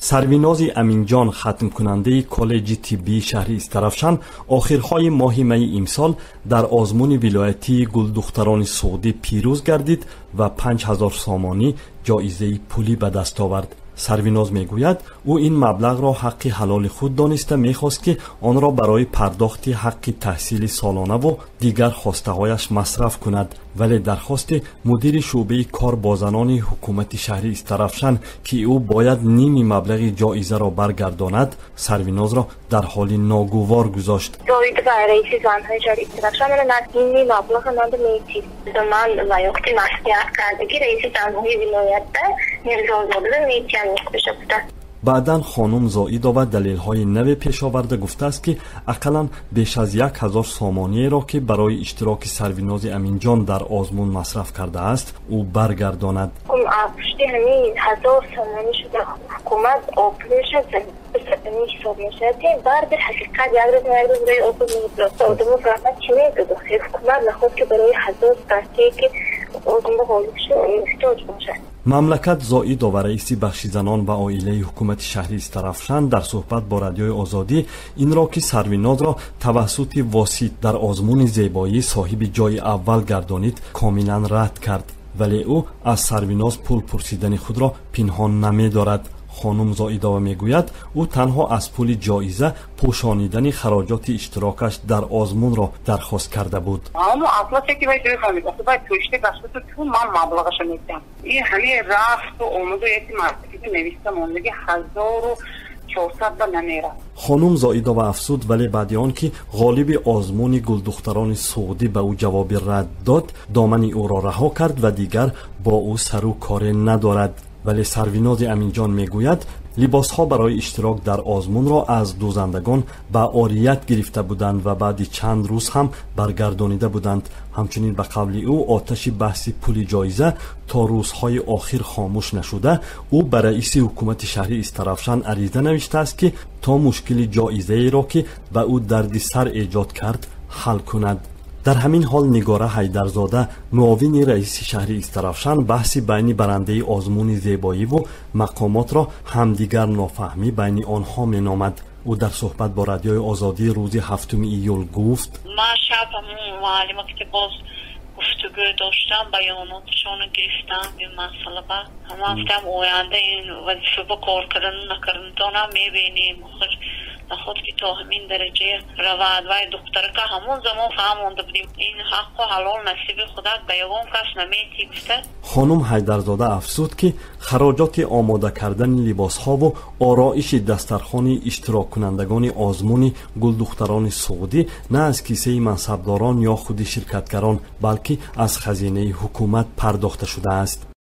سرویناز امینجان ختم کننده کالج طبی شهر استرافشان آخرهای ماه می امسال در آزمون ولایتی گلدختران سعودی پیروز گردید و 5000 سامانی جایزه پولی به دست آورد. سرویناز میگوید او این مبلغ را حق حلال خود دانسته میخواست که آن را برای پرداخت حق تحصیل سالانه و دیگر خواسته هایش مصرف کند، ولی درخواست مدیر شعبه کار با زنان حکومت شهر استرافشان که او باید نیمی مبلغ جایزه را برگرداند سرویناز را در حال ناگوار گذاشت. زاید برای زنهای شهر استرافشان نیمی مبلغ ندمیتی من وقتی مسئولیت کردگی رئیس جمهوری ولایت میرزازاده میتیم بشه بوده. بعداً خانم زائیدова دلیل‌های نو پیش آورده گفته است که اقلاً بیش از 1000 سامانیه را که برای اشتراک سرویناز امینجان در آزمون مصرف کرده است او برگرداند. پشتی همین 1000 سامانی شده حکومت آپریش بسیاری حساب میشه بعد حقیقت یک روز برای آدم فرمت چی میگه حکومت نخواد که برای 1000 درصدی که آدم غالب شده احتیاج باشه. مملکت زائیدова رئیس بخش زنان و عائله حکومت شهر استرافشان در صحبت با رادیوی آزادی این را که سرویناز را توسط واسط در آزمون زیبایی صاحب جای اول گردانید کاملا رد کرد، ولی او از سرویناز پول پرسیدن خود را پنهان نمی دارد. خانم زائیدова میگوید او تنها از پول جایزه پوشانیدن خراجات اشتراکش در آزمون را درخواست کرده بود. اما اصلا چه که باید فهمید اصلا باید توشته بسته تو من مبلغش میدم. این همه رفت و اومد و یکی مرتبی نویسته موندگی 1400 به نمیره. خانم زائیدова افسود ولی بعد آن که غالب آزمون گلدختران سعودی به او جواب رد داد دامن او را رها کرد و دیگر با او سر و کار ندارد. ولی سرویناز امینجان میگوید لباسها برای اشتراک در آزمون را از دوزندگان به عاریت گرفته بودند و بعد چند روز هم برگردانیده بودند. همچنین به قول او آتش بحث پول جایزه تا روزهای آخر خاموش نشده. او به رئیس حکومت شهر استرافشان عریضه نوشته است که تا مشکل جایزه را که به او دردسر ایجاد کرد حل کند. در همین حال نگاره حیدرزاده معاون رئیس شهر استرافشان بحث بین برنده آزمون زیبایی و مقامات را همدیگر نافهمی بین آنها مینامد. او در صحبت با رادیوی آزادی روز 7 ایول گفت من شب همون معلمات که باز گفتگو داشتم بیاناتشان گرفتم این مسئله با هم گفتم آینده این وظیفه با کار کردن نکردن تا میبینیم خود که تا همین درجه رواد و دختر که همون زمان فهمونده بودیم این حق و حلال نصیب خدا به یگان کس نمیتی گفته. خانم حیدرزاده افزود که خراجات آماده کردن لباس ها و آرایش دسترخوان اشتراک کنندگان آزمون گلدختران سعودی نه از کیسه منصبداران یا خود شرکتگران بلکه از خزینه حکومت پرداخته شده است.